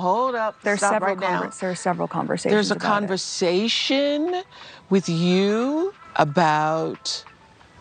hold up. There's Stop several right now. there's several conversations. There's a about conversation with you about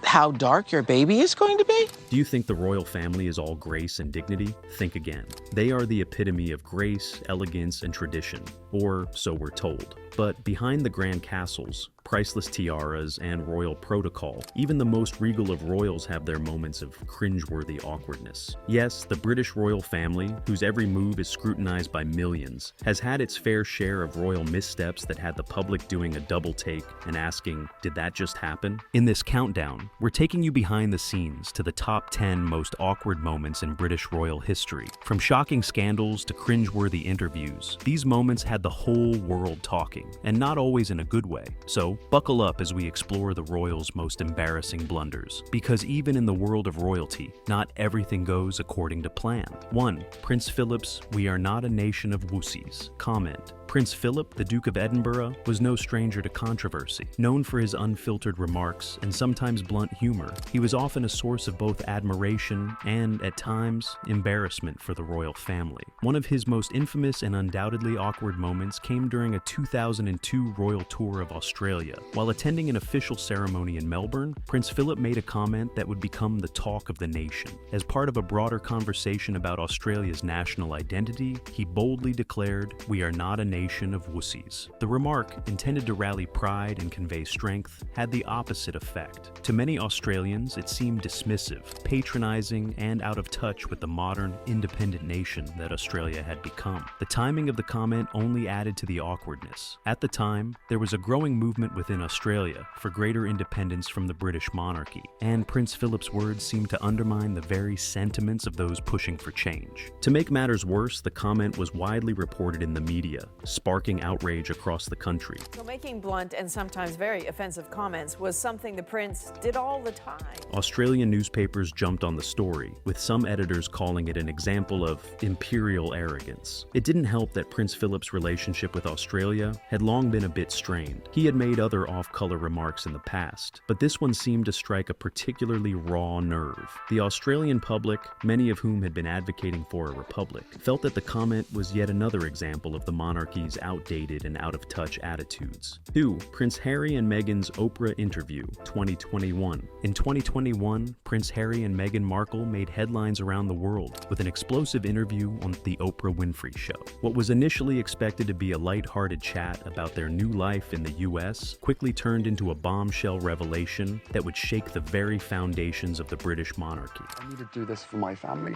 how dark your baby is going to be? Do you think the royal family is all grace and dignity? Think again. They are the epitome of grace, elegance, and tradition, or so we're told. But behind the grand castles, priceless tiaras, and royal protocol, even the most regal of royals have their moments of cringe-worthy awkwardness. Yes, the British royal family, whose every move is scrutinized by millions, has had its fair share of royal missteps that had the public doing a double take and asking, did that just happen? In this countdown, we're taking you behind the scenes to the top 10 most awkward moments in British royal history. From shocking scandals to cringe-worthy interviews, these moments had the whole world talking, and not always in a good way. So, buckle up as we explore the royals' most embarrassing blunders. Because even in the world of royalty, not everything goes according to plan. 1. Prince Philip's "We are not a nation of wussies" comment. Prince Philip, the Duke of Edinburgh, was no stranger to controversy. Known for his unfiltered remarks and sometimes blunt humor, he was often a source of both admiration and, at times, embarrassment for the royal family. One of his most infamous and undoubtedly awkward moments came during a 2002 royal tour of Australia. While attending an official ceremony in Melbourne, Prince Philip made a comment that would become the talk of the nation. As part of a broader conversation about Australia's national identity, he boldly declared, "We are not a nation of wussies." The remark, intended to rally pride and convey strength, had the opposite effect. To many Australians, it seemed dismissive, patronizing, and out of touch with the modern, independent nation that Australia had become. The timing of the comment only added to the awkwardness. At the time, there was a growing movement within Australia for greater independence from the British monarchy, and Prince Philip's words seemed to undermine the very sentiments of those pushing for change. To make matters worse, the comment was widely reported in the media, sparking outrage across the country. So making blunt and sometimes very offensive comments was something the prince did all the time. Australian newspapers jumped on the story, with some editors calling it an example of imperial arrogance. It didn't help that Prince Philip's relationship with Australia had long been a bit strained. He had made other off-color remarks in the past, but this one seemed to strike a particularly raw nerve. The Australian public, many of whom had been advocating for a republic, felt that the comment was yet another example of the monarchy's outdated and out-of-touch attitudes. 2. Prince Harry and Meghan's Oprah interview, 2021. In 2021, Prince Harry and Meghan Markle made headlines around the world with an explosive interview on The Oprah Winfrey Show. What was initially expected to be a light-hearted chat about their new life in the US quickly turned into a bombshell revelation that would shake the very foundations of the British monarchy. I need to do this for my family.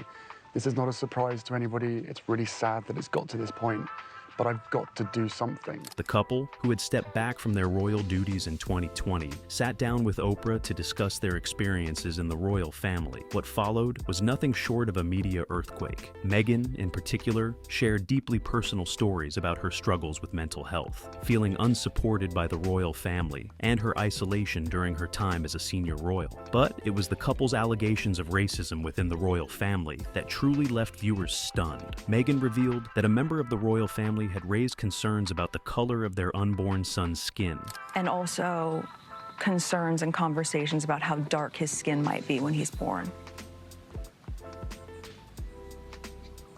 This is not a surprise to anybody. It's really sad that it's got to this point, but I've got to do something. The couple, who had stepped back from their royal duties in 2020, sat down with Oprah to discuss their experiences in the royal family. What followed was nothing short of a media earthquake. Meghan, in particular, shared deeply personal stories about her struggles with mental health, feeling unsupported by the royal family, and her isolation during her time as a senior royal. But it was the couple's allegations of racism within the royal family that truly left viewers stunned. Meghan revealed that a member of the royal family had raised concerns about the color of their unborn son's skin. And also concerns and conversations about how dark his skin might be when he's born.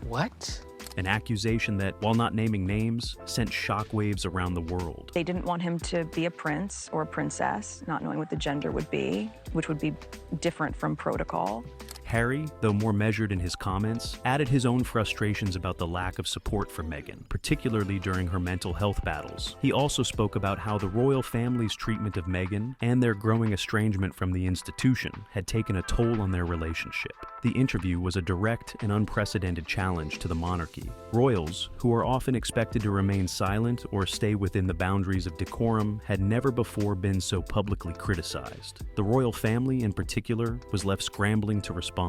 What? An accusation that, while not naming names, sent shockwaves around the world. They didn't want him to be a prince or a princess, not knowing what the gender would be, which would be different from protocol. Harry, though more measured in his comments, added his own frustrations about the lack of support for Meghan, particularly during her mental health battles. He also spoke about how the royal family's treatment of Meghan and their growing estrangement from the institution had taken a toll on their relationship. The interview was a direct and unprecedented challenge to the monarchy. Royals, who are often expected to remain silent or stay within the boundaries of decorum, had never before been so publicly criticized. The royal family, in particular, was left scrambling to respond.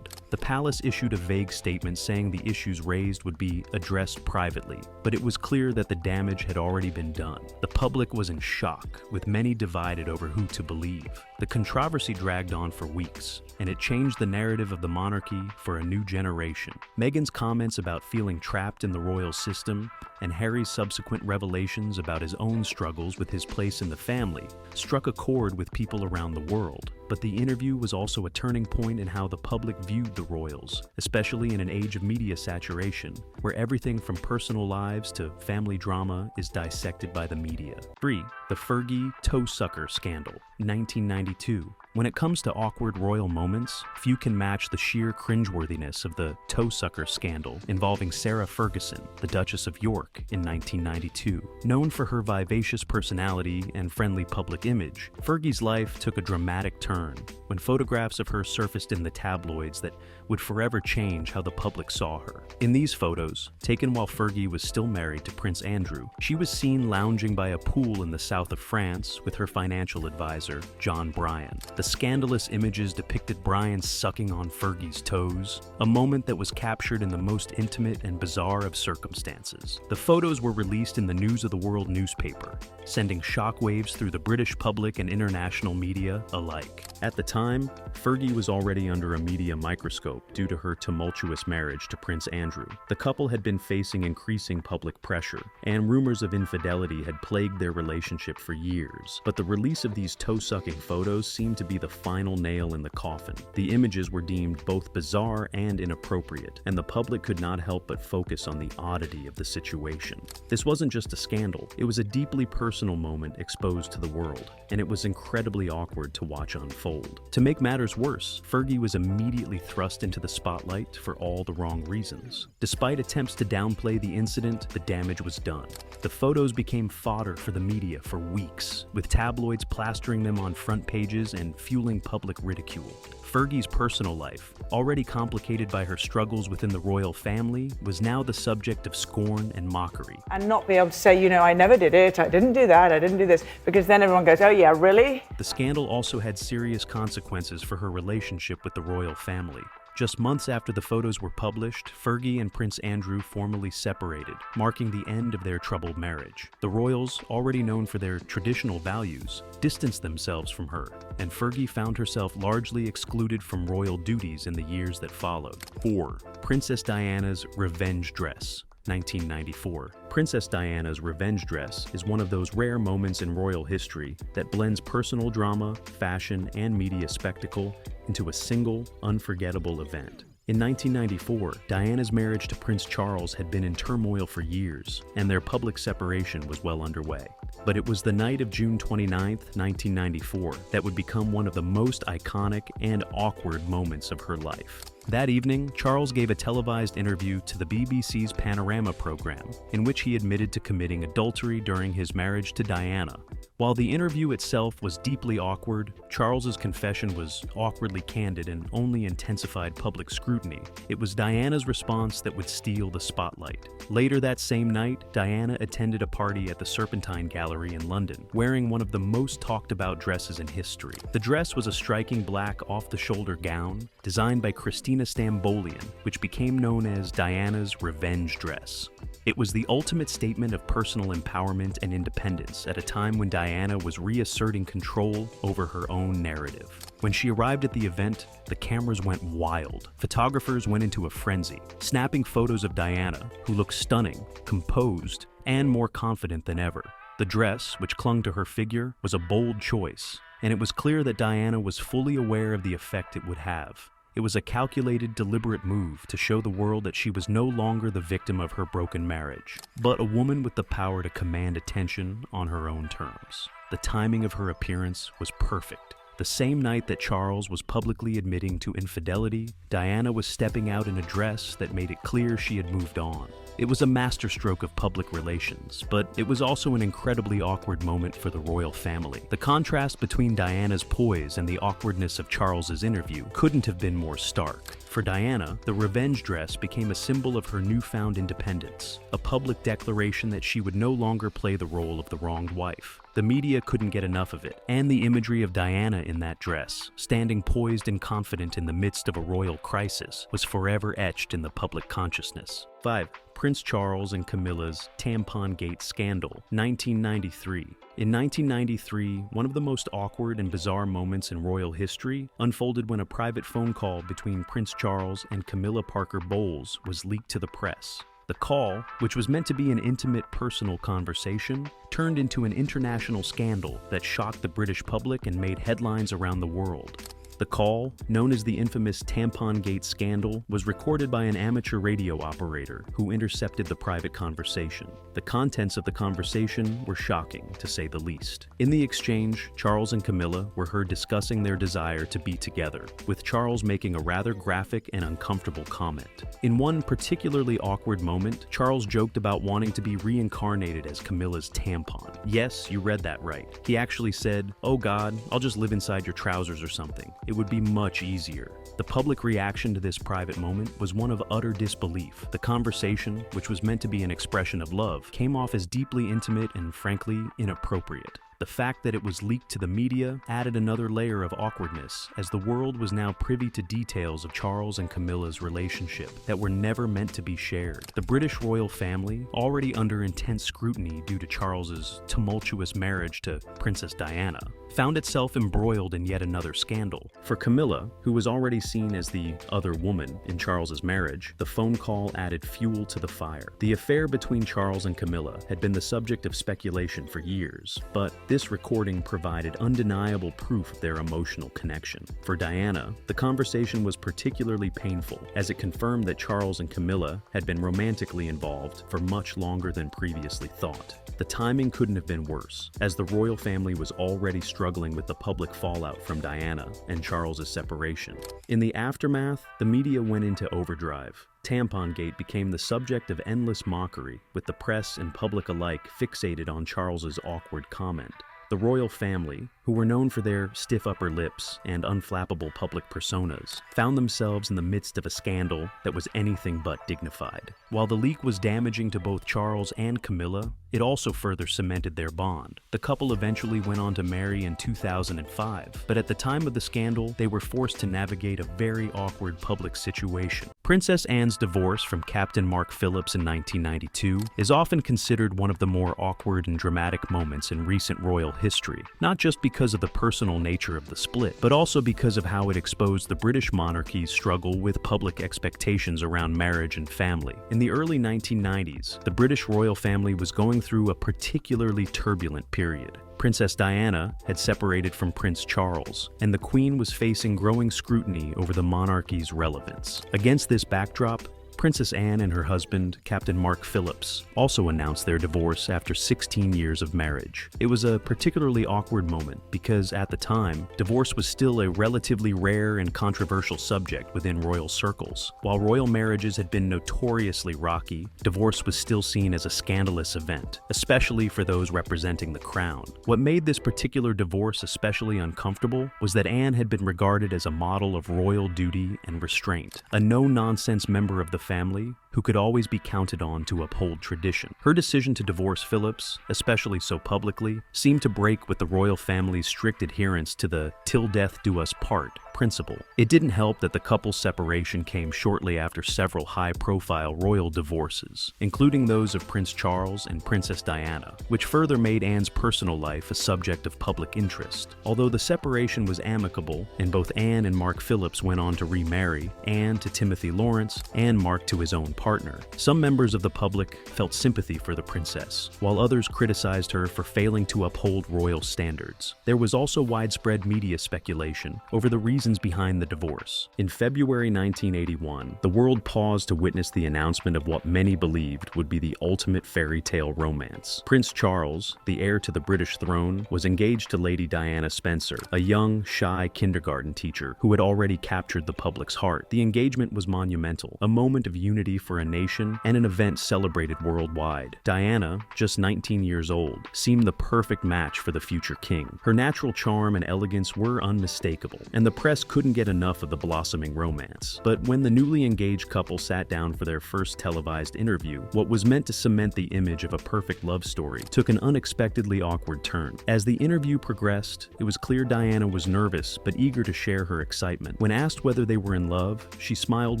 The palace issued a vague statement saying the issues raised would be addressed privately, but it was clear that the damage had already been done. The public was in shock, with many divided over who to believe. The controversy dragged on for weeks, and it changed the narrative of the monarchy for a new generation. Meghan's comments about feeling trapped in the royal system and Harry's subsequent revelations about his own struggles with his place in the family struck a chord with people around the world. But the interview was also a turning point in how the public public viewed the royals, especially in an age of media saturation, where everything from personal lives to family drama is dissected by the media. 3. The Fergie toe sucker scandal, 1992. When it comes to awkward royal moments, few can match the sheer cringeworthiness of the toe sucker scandal involving Sarah Ferguson, the Duchess of York, in 1992. Known for her vivacious personality and friendly public image, Fergie's life took a dramatic turn when photographs of her surfaced in the tabloids that would forever change how the public saw her. In these photos, taken while Fergie was still married to Prince Andrew, she was seen lounging by a pool in the south of France with her financial advisor, John Bryan. The scandalous images depicted Bryan sucking on Fergie's toes, a moment that was captured in the most intimate and bizarre of circumstances. The photos were released in the News of the World newspaper, sending shockwaves through the British public and international media alike. At the time, Fergie was already under a media microscope due to her tumultuous marriage to Prince Andrew. The couple had been facing increasing public pressure, and rumors of infidelity had plagued their relationship for years. But the release of these toe-sucking photos seemed to be the final nail in the coffin. The images were deemed both bizarre and inappropriate, and the public could not help but focus on the oddity of the situation. This wasn't just a scandal, it was a deeply personal moment exposed to the world, and it was incredibly awkward to watch unfold. To make matters worse, Fergie was immediately thrust into the spotlight for all the wrong reasons. Despite attempts to downplay the incident, the damage was done. The photos became fodder for the media for weeks, with tabloids plastering them on front pages and fueling public ridicule. Fergie's personal life, already complicated by her struggles within the royal family, was now the subject of scorn and mockery. And not be able to say, you know, I never did it, I didn't do that, I didn't do this, because then everyone goes, oh yeah, really? The scandal also had serious consequences for her relationship with the royal family. Just months after the photos were published, Fergie and Prince Andrew formally separated, marking the end of their troubled marriage. The royals, already known for their traditional values, distanced themselves from her, and Fergie found herself largely excluded from royal duties in the years that followed. 4. Princess Diana's revenge dress, 1994. Princess Diana's revenge dress is one of those rare moments in royal history that blends personal drama, fashion, and media spectacle into a single, unforgettable event. In 1994, Diana's marriage to Prince Charles had been in turmoil for years, and their public separation was well underway. But it was the night of June 29, 1994, that would become one of the most iconic and awkward moments of her life. That evening, Charles gave a televised interview to the BBC's Panorama program, in which he admitted to committing adultery during his marriage to Diana. While the interview itself was deeply awkward, Charles's confession was awkwardly candid and only intensified public scrutiny. It was Diana's response that would steal the spotlight. Later that same night, Diana attended a party at the Serpentine Gallery in London, wearing one of the most talked about dresses in history. The dress was a striking black off-the-shoulder gown, designed by Christina Stambolian, which became known as Diana's revenge dress. It was the ultimate statement of personal empowerment and independence at a time when Diana was reasserting control over her own narrative. When she arrived at the event, the cameras went wild. Photographers went into a frenzy, snapping photos of Diana, who looked stunning, composed, and more confident than ever. The dress, which clung to her figure, was a bold choice, and it was clear that Diana was fully aware of the effect it would have. It was a calculated, deliberate move to show the world that she was no longer the victim of her broken marriage, but a woman with the power to command attention on her own terms. The timing of her appearance was perfect. The same night that Charles was publicly admitting to infidelity, Diana was stepping out in a dress that made it clear she had moved on. It was a masterstroke of public relations, but it was also an incredibly awkward moment for the royal family. The contrast between Diana's poise and the awkwardness of Charles's interview couldn't have been more stark. For Diana, the revenge dress became a symbol of her newfound independence, a public declaration that she would no longer play the role of the wronged wife. The media couldn't get enough of it, and the imagery of Diana in that dress, standing poised and confident in the midst of a royal crisis, was forever etched in the public consciousness. 5. Prince Charles and Camilla's Tampon Gate Scandal, 1993. In 1993, one of the most awkward and bizarre moments in royal history unfolded when a private phone call between Prince Charles and Camilla Parker Bowles was leaked to the press. The call, which was meant to be an intimate, personal conversation, turned into an international scandal that shocked the British public and made headlines around the world. The call, known as the infamous Tampon Gate scandal, was recorded by an amateur radio operator who intercepted the private conversation. The contents of the conversation were shocking, to say the least. In the exchange, Charles and Camilla were heard discussing their desire to be together, with Charles making a rather graphic and uncomfortable comment. In one particularly awkward moment, Charles joked about wanting to be reincarnated as Camilla's tampon. Yes, you read that right. He actually said, "Oh God, I'll just live inside your trousers or something. It would be much easier." The public reaction to this private moment was one of utter disbelief. The conversation, which was meant to be an expression of love, came off as deeply intimate and frankly inappropriate. The fact that it was leaked to the media added another layer of awkwardness, as the world was now privy to details of Charles and Camilla's relationship that were never meant to be shared. The British royal family, already under intense scrutiny due to Charles's tumultuous marriage to Princess Diana, found itself embroiled in yet another scandal. For Camilla, who was already seen as the other woman in Charles's marriage, the phone call added fuel to the fire. The affair between Charles and Camilla had been the subject of speculation for years, but this recording provided undeniable proof of their emotional connection. For Diana, the conversation was particularly painful, as it confirmed that Charles and Camilla had been romantically involved for much longer than previously thought. The timing couldn't have been worse, as the royal family was already struggling with the public fallout from Diana and Charles's separation. In the aftermath, the media went into overdrive. Tampon Gate became the subject of endless mockery, with the press and public alike fixated on Charles's awkward comment. The royal family, who were known for their stiff upper lips and unflappable public personas, found themselves in the midst of a scandal that was anything but dignified. While the leak was damaging to both Charles and Camilla, it also further cemented their bond. The couple eventually went on to marry in 2005, but at the time of the scandal, they were forced to navigate a very awkward public situation. Princess Anne's divorce from Captain Mark Phillips in 1992 is often considered one of the more awkward and dramatic moments in recent royal history, not just because of the personal nature of the split, but also because of how it exposed the British monarchy's struggle with public expectations around marriage and family. In the early 1990s, the British royal family was going through a particularly turbulent period. Princess Diana had separated from Prince Charles, and the Queen was facing growing scrutiny over the monarchy's relevance. Against this backdrop, Princess Anne and her husband, Captain Mark Phillips, also announced their divorce after 16 years of marriage. It was a particularly awkward moment because, at the time, divorce was still a relatively rare and controversial subject within royal circles. While royal marriages had been notoriously rocky, divorce was still seen as a scandalous event, especially for those representing the crown. What made this particular divorce especially uncomfortable was that Anne had been regarded as a model of royal duty and restraint, a no-nonsense member of the family who could always be counted on to uphold tradition. Her decision to divorce Phillips, especially so publicly, seemed to break with the royal family's strict adherence to the "till death do us part" principle. It didn't help that the couple's separation came shortly after several high-profile royal divorces, including those of Prince Charles and Princess Diana, which further made Anne's personal life a subject of public interest. Although the separation was amicable, and both Anne and Mark Phillips went on to remarry, Anne to Timothy Lawrence and Mark to his own partner, some members of the public felt sympathy for the princess, while others criticized her for failing to uphold royal standards. There was also widespread media speculation over the reasons behind the divorce. In February 1981, the world paused to witness the announcement of what many believed would be the ultimate fairy tale romance. Prince Charles, the heir to the British throne, was engaged to Lady Diana Spencer, a young, shy kindergarten teacher who had already captured the public's heart. The engagement was monumental, a moment of unity for a nation and an event celebrated worldwide. Diana, just 19 years old, seemed the perfect match for the future king. Her natural charm and elegance were unmistakable, and the press couldn't get enough of the blossoming romance. But when the newly engaged couple sat down for their first televised interview, what was meant to cement the image of a perfect love story took an unexpectedly awkward turn. As the interview progressed, it was clear Diana was nervous but eager to share her excitement. When asked whether they were in love, she smiled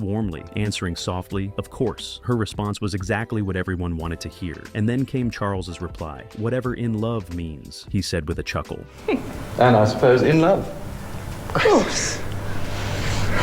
warmly, answering softly, "Of course." Her response was exactly what everyone wanted to hear. And then came Charles's reply. "Whatever in love means," he said with a chuckle. And I suppose in love. Of course.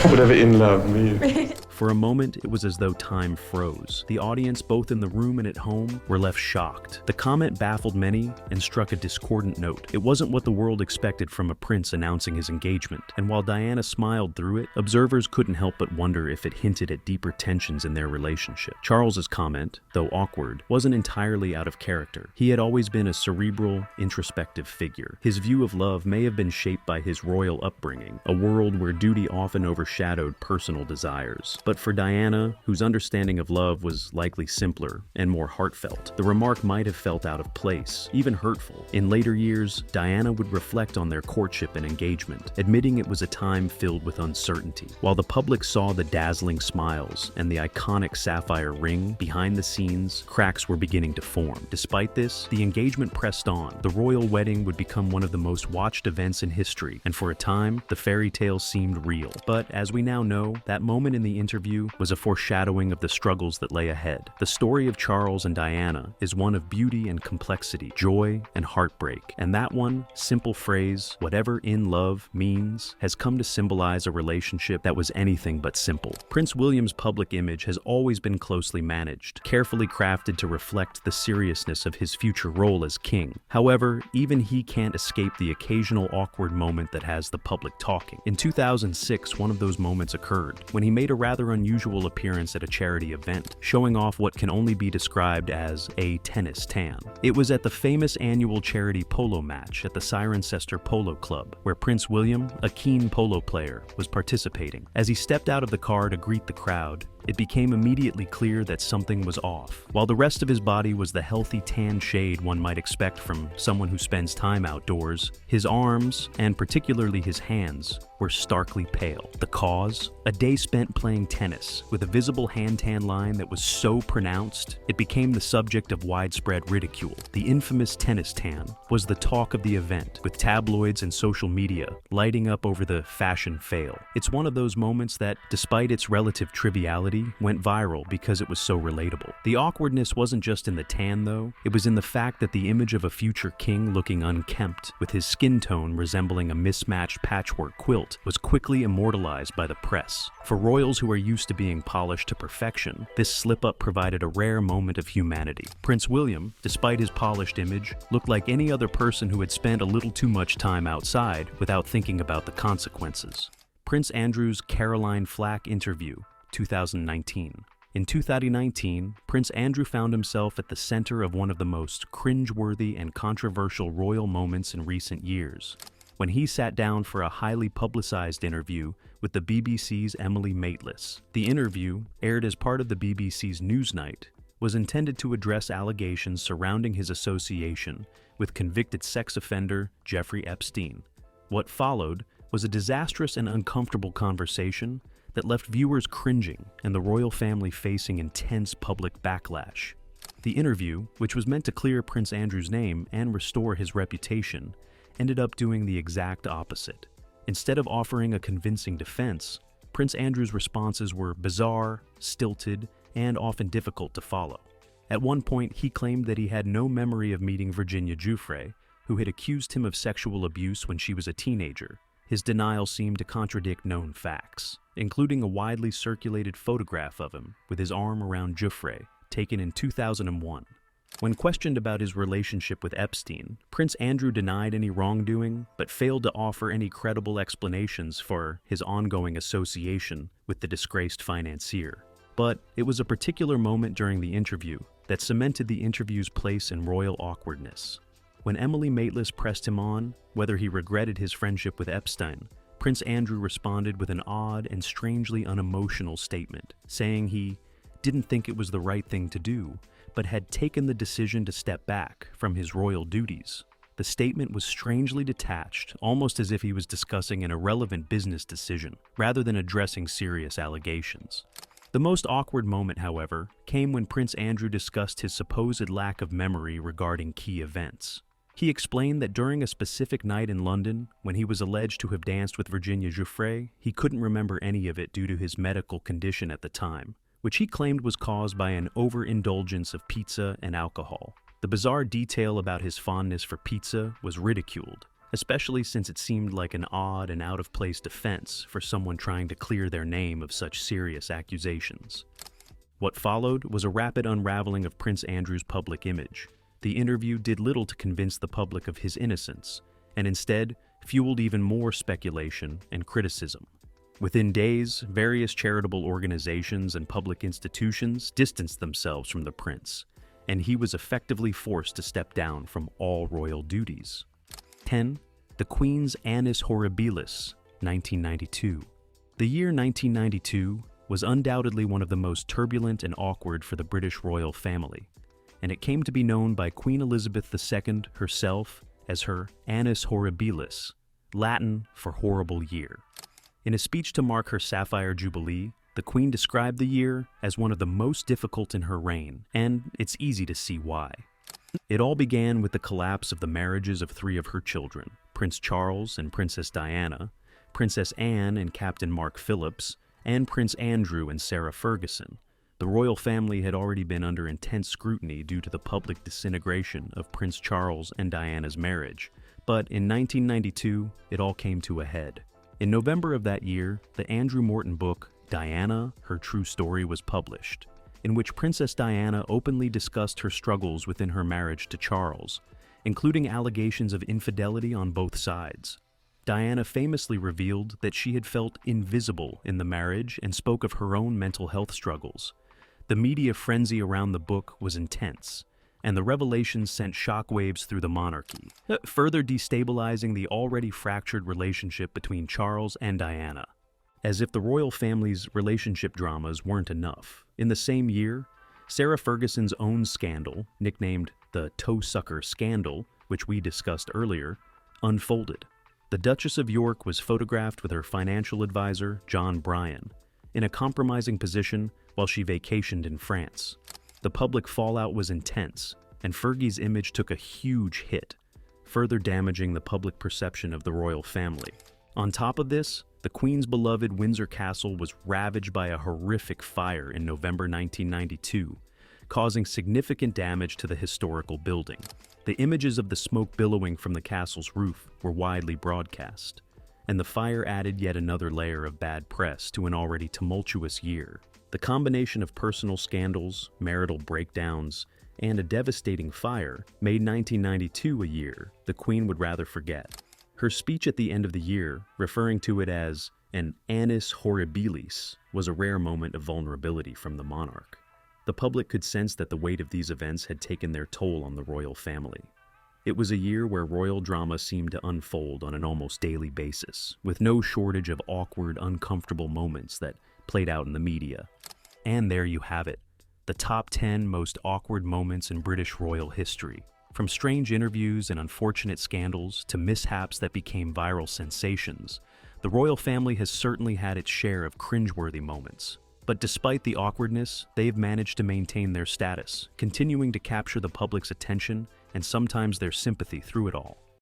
Whatever in love means. For a moment, it was as though time froze. The audience, both in the room and at home, were left shocked. The comment baffled many and struck a discordant note. It wasn't what the world expected from a prince announcing his engagement, and while Diana smiled through it, observers couldn't help but wonder if it hinted at deeper tensions in their relationship. Charles's comment, though awkward, wasn't entirely out of character. He had always been a cerebral, introspective figure. His view of love may have been shaped by his royal upbringing, a world where duty often overshadowed personal desires. But for Diana, whose understanding of love was likely simpler and more heartfelt, the remark might have felt out of place, even hurtful. In later years, Diana would reflect on their courtship and engagement, admitting it was a time filled with uncertainty. While the public saw the dazzling smiles and the iconic sapphire ring, behind the scenes, cracks were beginning to form. Despite this, the engagement pressed on. The royal wedding would become one of the most watched events in history, and for a time, the fairy tale seemed real. But as we now know, that moment in the interview was a foreshadowing of the struggles that lay ahead. The story of Charles and Diana is one of beauty and complexity, joy and heartbreak, and that one simple phrase, whatever in love means, has come to symbolize a relationship that was anything but simple. Prince William's public image has always been closely managed, carefully crafted to reflect the seriousness of his future role as king. However, even he can't escape the occasional awkward moment that has the public talking. In 2006, one of those moments occurred, when he made a rather unusual appearance at a charity event, showing off what can only be described as a tennis tan. It was at the famous annual charity polo match at the Cirencester Polo Club, where Prince William, a keen polo player, was participating. As he stepped out of the car to greet the crowd, it became immediately clear that something was off. While the rest of his body was the healthy tan shade one might expect from someone who spends time outdoors, his arms, and particularly his hands, were starkly pale. The cause? A day spent playing tennis, with a visible hand tan line that was so pronounced, it became the subject of widespread ridicule. The infamous tennis tan was the talk of the event, with tabloids and social media lighting up over the fashion fail. It's one of those moments that, despite its relative triviality, went viral because it was so relatable. The awkwardness wasn't just in the tan, though. It was in the fact that the image of a future king looking unkempt, with his skin tone resembling a mismatched patchwork quilt, was quickly immortalized by the press. For royals who are used to being polished to perfection, this slip-up provided a rare moment of humanity. Prince William, despite his polished image, looked like any other person who had spent a little too much time outside without thinking about the consequences. Prince Andrew's Caroline Flack interview, 2019. In 2019, Prince Andrew found himself at the center of one of the most cringe-worthy and controversial royal moments in recent years, when he sat down for a highly publicized interview with the BBC's Emily Maitlis. The interview, aired as part of the BBC's Newsnight, was intended to address allegations surrounding his association with convicted sex offender Jeffrey Epstein. What followed was a disastrous and uncomfortable conversation that left viewers cringing and the royal family facing intense public backlash. The interview, which was meant to clear Prince Andrew's name and restore his reputation, ended up doing the exact opposite. Instead of offering a convincing defense, Prince Andrew's responses were bizarre, stilted, and often difficult to follow. At one point, he claimed that he had no memory of meeting Virginia Giuffre, who had accused him of sexual abuse when she was a teenager. His denial seemed to contradict known facts, including a widely circulated photograph of him with his arm around Giuffre, taken in 2001. When questioned about his relationship with Epstein, Prince Andrew denied any wrongdoing, but failed to offer any credible explanations for his ongoing association with the disgraced financier. But it was a particular moment during the interview that cemented the interview's place in royal awkwardness. When Emily Maitlis pressed him on whether he regretted his friendship with Epstein, Prince Andrew responded with an odd and strangely unemotional statement, saying he didn't think it was the right thing to do, but had taken the decision to step back from his royal duties. The statement was strangely detached, almost as if he was discussing an irrelevant business decision, rather than addressing serious allegations. The most awkward moment, however, came when Prince Andrew discussed his supposed lack of memory regarding key events. He explained that during a specific night in London, when he was alleged to have danced with Virginia Giuffre, he couldn't remember any of it due to his medical condition at the time, which he claimed was caused by an overindulgence of pizza and alcohol. The bizarre detail about his fondness for pizza was ridiculed, especially since it seemed like an odd and out-of-place defense for someone trying to clear their name of such serious accusations. What followed was a rapid unraveling of Prince Andrew's public image. The interview did little to convince the public of his innocence, and instead fueled even more speculation and criticism. Within days, various charitable organizations and public institutions distanced themselves from the prince, and he was effectively forced to step down from all royal duties. 10. The Queen's Annus Horribilis, 1992. The year 1992 was undoubtedly one of the most turbulent and awkward for the British royal family, and it came to be known by Queen Elizabeth II herself as her Annus Horribilis, Latin for horrible year. In a speech to mark her Sapphire Jubilee, the Queen described the year as one of the most difficult in her reign, and it's easy to see why. It all began with the collapse of the marriages of 3 of her children, Prince Charles and Princess Diana, Princess Anne and Captain Mark Phillips, and Prince Andrew and Sarah Ferguson. The royal family had already been under intense scrutiny due to the public disintegration of Prince Charles and Diana's marriage, but in 1992, it all came to a head. In November of that year, the Andrew Morton book, Diana, Her True Story, was published, in which Princess Diana openly discussed her struggles within her marriage to Charles, including allegations of infidelity on both sides. Diana famously revealed that she had felt invisible in the marriage and spoke of her own mental health struggles. The media frenzy around the book was intense, and the revelations sent shockwaves through the monarchy, further destabilizing the already fractured relationship between Charles and Diana. As if the royal family's relationship dramas weren't enough, in the same year, Sarah Ferguson's own scandal, nicknamed the Toe Sucker Scandal, which we discussed earlier, unfolded. The Duchess of York was photographed with her financial advisor, John Bryan, in a compromising position while she vacationed in France. The public fallout was intense, and Fergie's image took a huge hit, further damaging the public perception of the royal family. On top of this, the Queen's beloved Windsor Castle was ravaged by a horrific fire in November 1992, causing significant damage to the historical building. The images of the smoke billowing from the castle's roof were widely broadcast, and the fire added yet another layer of bad press to an already tumultuous year. The combination of personal scandals, marital breakdowns, and a devastating fire made 1992 a year the Queen would rather forget. Her speech at the end of the year, referring to it as an annus horribilis, was a rare moment of vulnerability from the monarch. The public could sense that the weight of these events had taken their toll on the royal family. It was a year where royal drama seemed to unfold on an almost daily basis, with no shortage of awkward, uncomfortable moments that played out in the media. And there you have it, the top 10 most awkward moments in British royal history. From strange interviews and unfortunate scandals to mishaps that became viral sensations, the royal family has certainly had its share of cringe-worthy moments. But despite the awkwardness, they've managed to maintain their status, continuing to capture the public's attention and sometimes their sympathy through it all.